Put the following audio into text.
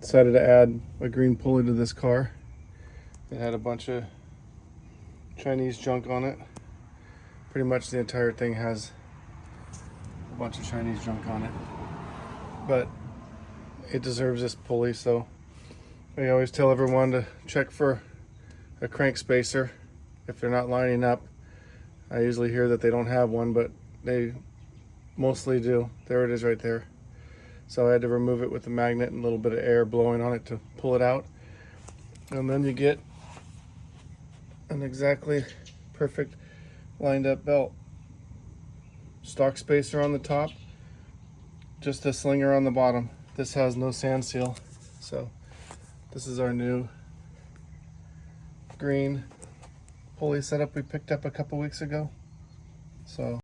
Decided to add a green pulley to this car. It had a bunch of Chinese junk on it. Pretty much the entire thing has a bunch of Chinese junk on it, but it deserves this pulley. So I always tell everyone to check for a crank spacer if they're not lining up. I usually hear that they don't have one, but they mostly do. There it is right there. So I had to remove it with a magnet and a little bit of air blowing on it to pull it out. And then you get an exactly perfect lined up belt. Stock spacer on the top, just a slinger on the bottom. This has no sand seal. So this is our new green pulley setup we picked up a couple weeks ago. So